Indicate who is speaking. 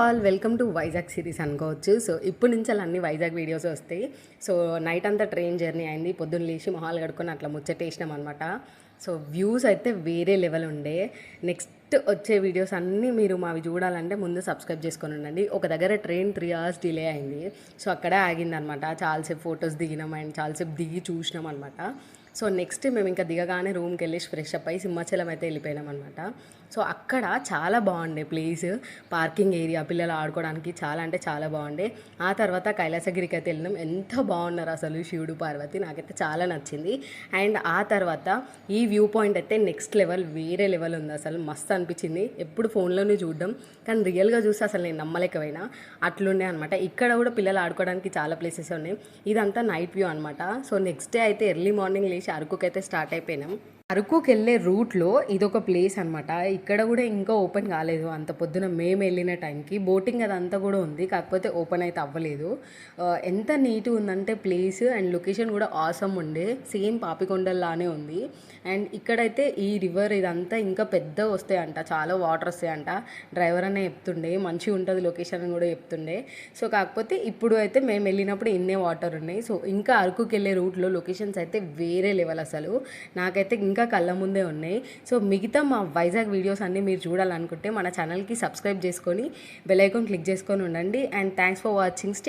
Speaker 1: All welcome to Vizag series అనుకోవచ్చు. So ఇప్పుడు నుంచి అలా అన్ని వైజాగ్ వీడియోస్ వస్తాయి. సో నైట్ అంతా ట్రైన్ జర్నీ అయింది. పొద్దున్న లేచి మొహాలు కడుక్కొని అట్లా ముచ్చటేసినాం అనమాట. సో వ్యూస్ అయితే వేరే లెవెల్ ఉండే. నెక్స్ట్ వచ్చే వీడియోస్ అన్నీ మీరు మావి చూడాలంటే ముందు సబ్స్క్రైబ్ చేసుకొని ఉండండి. ఒక దగ్గర ట్రైన్ 3 hours డిలే అయింది. సో అక్కడే ఆగిందనమాట. చాలాసేపు ఫొటోస్ దిగినాం అండ్ చాలాసేపు దిగి చూసినాం అనమాట. సో నెక్స్ట్ మేము ఇంకా దిగగానే రూమ్కి వెళ్ళేసి ఫ్రెష్ అప్ అయ్యి సింహాచలం అయితే వెళ్ళిపోయినాం అనమాట. సో అక్కడ చాలా బాగుండే ప్లేస్, పార్కింగ్ ఏరియా, పిల్లలు ఆడుకోవడానికి చాలా అంటే చాలా బాగుండే. ఆ తర్వాత కైలాసగిరికి అయితే వెళ్ళినాం. ఎంత బాగున్నారు అసలు శివుడు పార్వతి, నాకైతే చాలా నచ్చింది. అండ్ ఆ తర్వాత ఈ వ్యూ పాయింట్ అయితే నెక్స్ట్ లెవెల్, వేరే లెవెల్ ఉంది అసలు. మస్తు అనిపించింది. ఎప్పుడు ఫోన్లోనే చూడడం కానీ రియల్గా చూస్తే అసలు నేను నమ్మలేకపోయినా, అట్లుండే అనమాట. ఇక్కడ కూడా పిల్లలు ఆడుకోవడానికి చాలా ప్లేసెస్ ఉన్నాయి. ఇదంతా నైట్ వ్యూ అనమాట. సో నెక్స్ట్ డే అయితే ఎర్లీ మార్నింగ్ లేచి అరకుకి అయితే స్టార్ట్ అయిపోయినాం. అరకుకి వెళ్ళే రూట్లో ఇదొక ప్లేస్ అనమాట. ఇక్కడ కూడా ఇంకా ఓపెన్ కాలేదు. అంత పొద్దున మేము వెళ్ళిన టైంకి బోటింగ్ అదంతా కూడా ఉంది, కాకపోతే ఓపెన్ అయితే అవ్వలేదు. ఎంత నీట్గా ఉందంటే ప్లేస్ అండ్ లొకేషన్ కూడా ఆసమ్ ఉండే. సేమ్ పాపికొండల్లానే ఉంది. అండ్ ఇక్కడైతే ఈ రివర్ ఇదంతా ఇంకా పెద్దగా వస్తాయంట, చాలా వాటర్ వస్తాయంట. డ్రైవర్ అనే చెప్తుండే మంచిగా ఉంటుంది లొకేషన్ అని కూడా చెప్తుండే. సో కాకపోతే ఇప్పుడు అయితే మేము వెళ్ళినప్పుడు ఇన్నే వాటర్ ఉన్నాయి. సో ఇంకా అరకుకి వెళ్ళే రూట్లో లొకేషన్స్ అయితే వేరే లెవెల్ అసలు. నాకైతే ఇంకా కళ్ళ ముందే ఉన్నాయి. సో మిగతా మా వైజాగ్ వీడియోస్ అన్నీ మీరు చూడాలనుకుంటే మన ఛానల్కి సబ్స్క్రైబ్ చేసుకొని బెల్ ఐకాన్ క్లిక్ చేసుకొని ఉండండి. And thanks for watching.